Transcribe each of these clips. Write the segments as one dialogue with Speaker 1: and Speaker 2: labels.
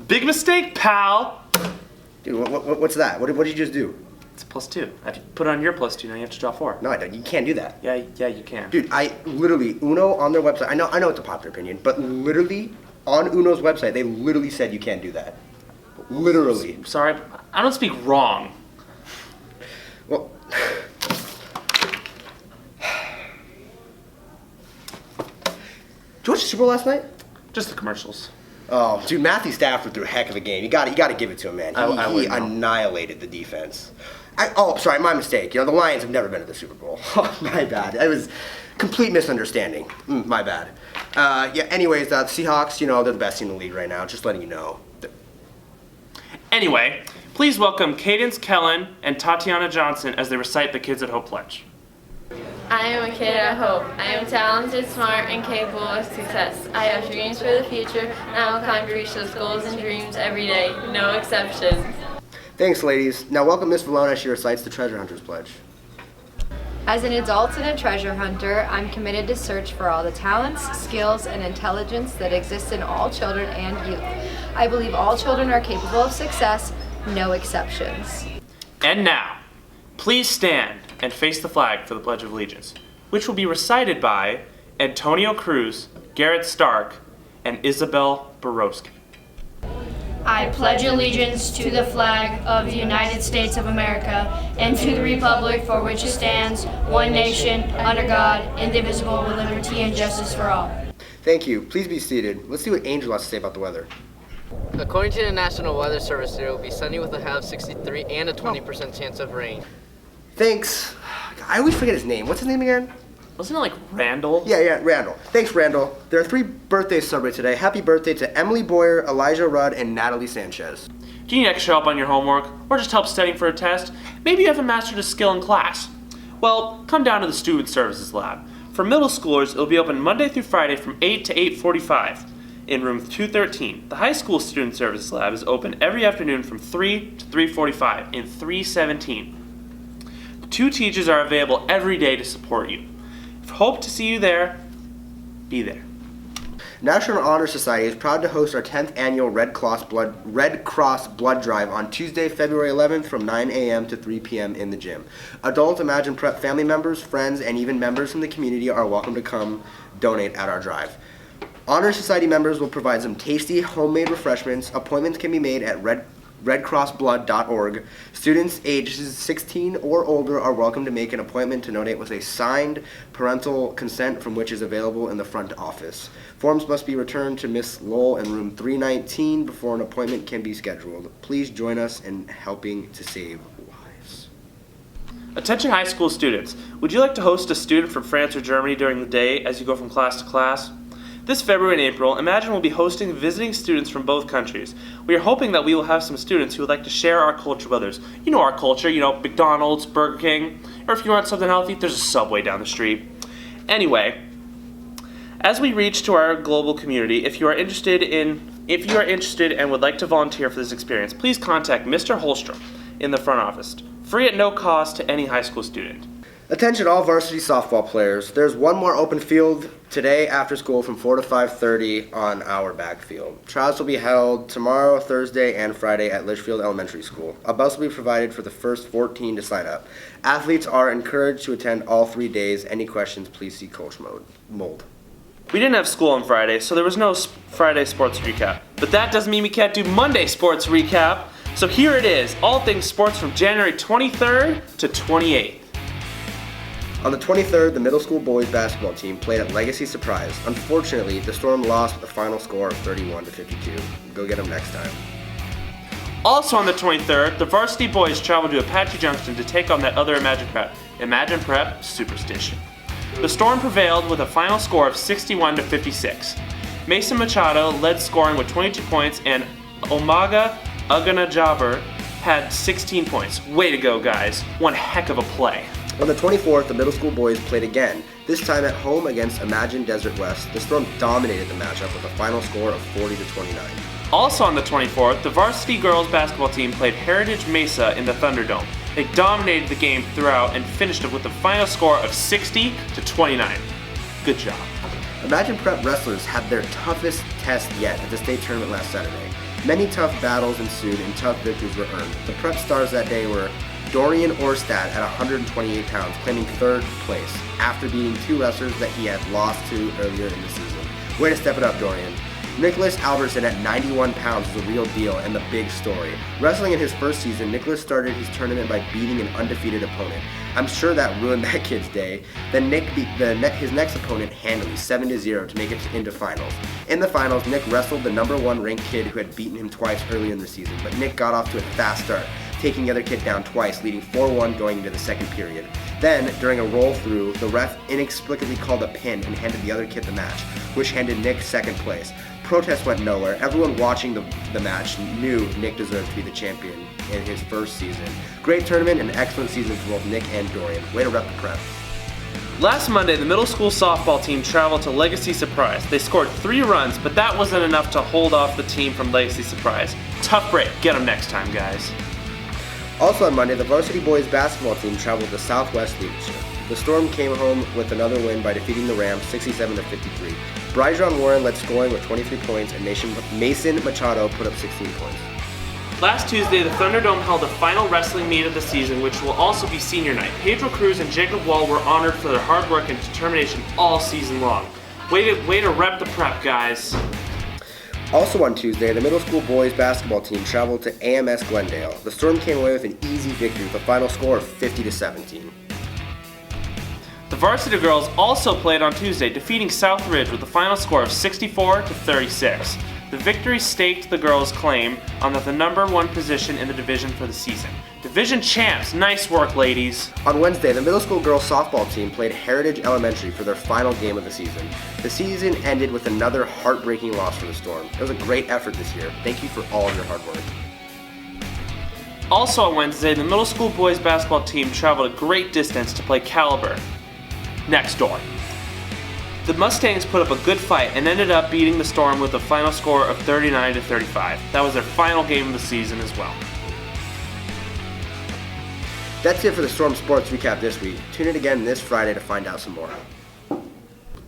Speaker 1: Big mistake, pal.
Speaker 2: Dude, what's that? What did you just do?
Speaker 1: It's a +2. I have to put it on your +2. Now you have to draw 4.
Speaker 2: No, I don't. You can't do that.
Speaker 1: Yeah, you can.
Speaker 2: Dude, I literally, Uno on their website, I know it's a popular opinion, but literally, on Uno's website, they literally said you can't do that. Literally.
Speaker 1: Sorry, I don't speak wrong.
Speaker 2: Well, did you watch the Super Bowl last night?
Speaker 1: Just the commercials.
Speaker 2: Oh, dude, Matthew Stafford threw a heck of a game. You got to give it to him, man. He annihilated the defense. Sorry, my mistake. You know, the Lions have never been to the Super Bowl. Oh, my bad. It was complete misunderstanding. My bad. Anyways, the Seahawks, you know, they're the best team in the league right now. Just letting you know.
Speaker 1: Anyway, please welcome Cadence Kellen and Tatiana Johnson as they recite the Kids at Hope Pledge.
Speaker 3: I am a kid at Hope. I am talented, smart, and capable of success. I have dreams for the future, and I will climb to reach those goals and dreams every day, no exceptions.
Speaker 2: Thanks, ladies. Now welcome Miss Valone as she recites the Treasure Hunter's Pledge.
Speaker 4: As an adult and a treasure hunter, I'm committed to search for all the talents, skills, and intelligence that exist in all children and youth. I believe all children are capable of success, no exceptions.
Speaker 1: And now, please stand and face the flag for the Pledge of Allegiance, which will be recited by Antonio CRUZ, Garrett Stark, and IZABEL BOROSKI.
Speaker 5: I pledge allegiance to the flag of the United States of America and to the republic for which it stands, one nation, under God, indivisible, with liberty and justice for all.
Speaker 2: Thank you. Please be seated. Let's see what Angel has to say about the weather.
Speaker 6: According to the National Weather Service, there will be sunny with a high of 63 and a 20% chance of rain.
Speaker 2: Thanks. I always forget his name. What's his name again?
Speaker 1: Wasn't it like Randall?
Speaker 2: Yeah, Randall. Thanks, Randall. There are 3 birthdays celebrated today. Happy birthday to Emily Boyer, Elijah Rudd, and Natalie Sanchez.
Speaker 1: Do you need extra help on your homework, or just help studying for a test? Maybe you haven't mastered a skill in class. Well, come down to the Student Services Lab. For middle schoolers, it'll be open Monday through Friday from 8 to 8:45 in room 213. The high school Student Services Lab is open every afternoon from 3 to 3:45 in 317. 2 teachers are available every day to support you. Hope to see you there. Be there.
Speaker 2: National Honor Society is proud to host our 10th annual Red Cross Blood Drive on Tuesday, February 11th from 9 a.m. to 3 p.m. in the gym. Adult Imagine Prep family members, friends, and even members from the community are welcome to come donate at our drive. Honor Society members will provide some tasty homemade refreshments. Appointments can be made at redcrossblood.org. Students ages 16 or older are welcome to make an appointment to donate with a signed parental consent from which is available in the front office. Forms must be returned to Miss Lowell in room 319 before an appointment can be scheduled. Please join us in helping to save lives.
Speaker 1: Attention high school students. Would you like to host a student from France or Germany during the day as you go from class to class? This February and April, Imagine will be hosting visiting students from both countries. We are hoping that we will have some students who would like to share our culture with others. You know our culture, McDonald's, Burger King, or if you want something healthy, there's a Subway down the street. Anyway, as we reach to our global community, if you are interested and would like to volunteer for this experience, please contact Mr. Holstrom in the front office, free at no cost to any high school student.
Speaker 2: Attention all varsity softball players. There's one more open field today after school from 4 to 5:30 on our backfield. Trials will be held tomorrow, Thursday, and Friday at Litchfield Elementary School. A bus will be provided for the first 14 to sign up. Athletes are encouraged to attend all 3 days. Any questions, please see Coach Mold.
Speaker 1: We didn't have school on Friday, so there was no Friday sports recap. But that doesn't mean we can't do Monday sports recap. So here it is, all things sports from January 23rd to 28th.
Speaker 2: On the 23rd, the middle school boys basketball team played at Legacy Surprise. Unfortunately, the Storm lost with a final score of 31-52. Go get them next time.
Speaker 1: Also on the 23rd, the varsity boys traveled to Apache Junction to take on that other Imagine Prep Superstition. The Storm prevailed with a final score of 61-56. Mason Machado led scoring with 22 points and Omaga Aganajaber had 16 points. Way to go, guys. One heck of a play.
Speaker 2: On the 24th, the middle school boys played again, this time at home against Imagine Desert West. The Storm dominated the matchup with a final score of 40-29.
Speaker 1: Also on the 24th, the varsity girls basketball team played Heritage Mesa in the Thunderdome. They dominated the game throughout and finished it with a final score of 60-29. Good job.
Speaker 2: Imagine Prep wrestlers had their toughest test yet at the state tournament last Saturday. Many tough battles ensued and tough victories were earned. The prep stars that day were Dorian Orstad at 128 pounds, claiming third place after beating two wrestlers that he had lost to earlier in the season. Way to step it up, Dorian. Nicholas Albertson at 91 pounds is the real deal and the big story. Wrestling in his first season, Nicholas started his tournament by beating an undefeated opponent. I'm sure that ruined that kid's day. Then Nick beat his next opponent handily, 7-0, to make it into finals. In the finals, Nick wrestled the #1 ranked kid who had beaten him twice earlier in the season, but Nick got off to a fast start, taking the other kid down twice, leading 4-1 going into the second period. Then, during a roll-through, the ref inexplicably called a pin and handed the other kid the match, which handed Nick second place. Protest went nowhere. Everyone watching the match knew Nick deserved to be the champion in his first season. Great tournament and excellent season for both Nick and Dorian. Way to rep the prep.
Speaker 1: Last Monday, the middle school softball team traveled to Legacy Surprise. They scored 3 runs, but that wasn't enough to hold off the team from Legacy Surprise. Tough break. Get them next time, guys.
Speaker 2: Also on Monday, the varsity boys basketball team traveled to Southwest Leadership. The Storm came home with another win by defeating the Rams 67-53. Bryjon Warren led scoring with 23 points and Mason Machado put up 16 points.
Speaker 1: Last Tuesday, the Thunderdome held the final wrestling meet of the season, which will also be senior night. Pedro Cruz and Jacob Wall were honored for their hard work and determination all season long. Way to rep the prep, guys.
Speaker 2: Also on Tuesday, the middle school boys basketball team traveled to AMS Glendale. The Storm came away with an easy victory with a final score of 50-17.
Speaker 1: The varsity girls also played on Tuesday, defeating South Ridge with a final score of 64-36. The victory staked the girls' claim on the #1 position in the division for the season. Division champs, nice work, ladies.
Speaker 2: On Wednesday, the middle school girls softball team played Heritage Elementary for their final game of the season. The season ended with another heartbreaking loss for the Storm. It was a great effort this year. Thank you for all of your hard work.
Speaker 1: Also on Wednesday, the middle school boys basketball team traveled a great distance to play Caliber next door. The Mustangs put up a good fight and ended up beating the Storm with a final score of 39-35. That was their final game of the season as well.
Speaker 2: That's it for the Storm Sports Recap this week. Tune in again this Friday to find out some more.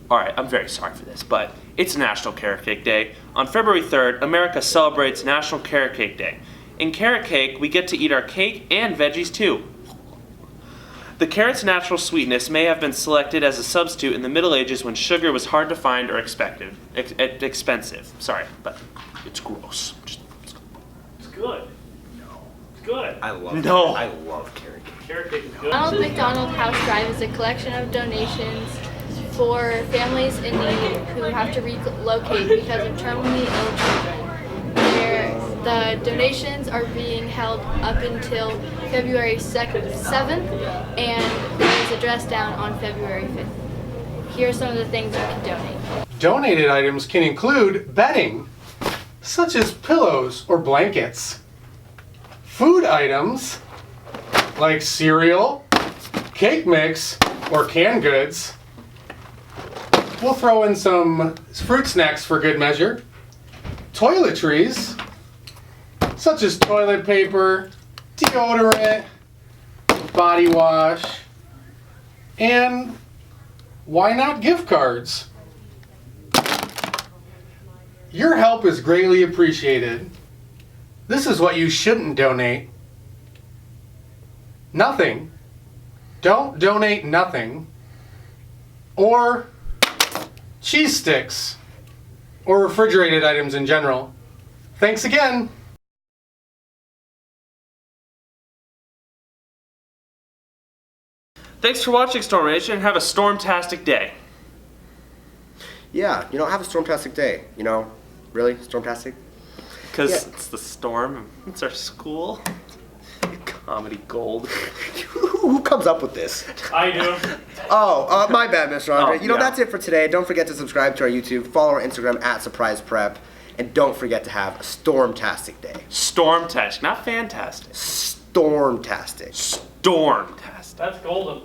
Speaker 1: Alright, I'm very sorry for this, but it's National Carrot Cake Day. On February 3rd, America celebrates National Carrot Cake Day. In carrot cake, we get to eat our cake and veggies too. The carrot's natural sweetness may have been selected as a substitute in the Middle Ages when sugar was hard to find or expensive. Sorry, but it's gross. It's good. No. It's good.
Speaker 2: I love carrot cake.
Speaker 1: Carrot cake is good.
Speaker 3: Ronald McDonald House Drive is a collection of donations for families in need who have to relocate because of terminally ill children. The donations are being held up until February 7th, and there is a dress down on February 5th. Here are some of the things you can donate.
Speaker 7: Donated items can include bedding, such as pillows or blankets, food items like cereal, cake mix, or canned goods. We'll throw in some fruit snacks for good measure, toiletries, such as toilet paper, deodorant, body wash, and why not gift cards? Your help is greatly appreciated. This is what you shouldn't donate. Nothing. Don't donate nothing. Or cheese sticks. Or refrigerated items in general. Thanks again.
Speaker 1: Thanks for watching, Storm Nation, and have a stormtastic day.
Speaker 2: Yeah, have a stormtastic day. Really, stormtastic?
Speaker 1: Because
Speaker 2: Yeah.
Speaker 1: it's the Storm, it's our school. Comedy gold.
Speaker 2: Who comes up with this?
Speaker 1: I do.
Speaker 2: Oh, my bad, Mr. Andre.
Speaker 1: Oh, yeah.
Speaker 2: That's it for today. Don't forget to subscribe to our YouTube, follow our Instagram @SurprisePrep, and don't forget to have a stormtastic day.
Speaker 1: Stormtastic, not fantastic.
Speaker 2: Stormtastic.
Speaker 1: Stormtastic.
Speaker 8: That's golden.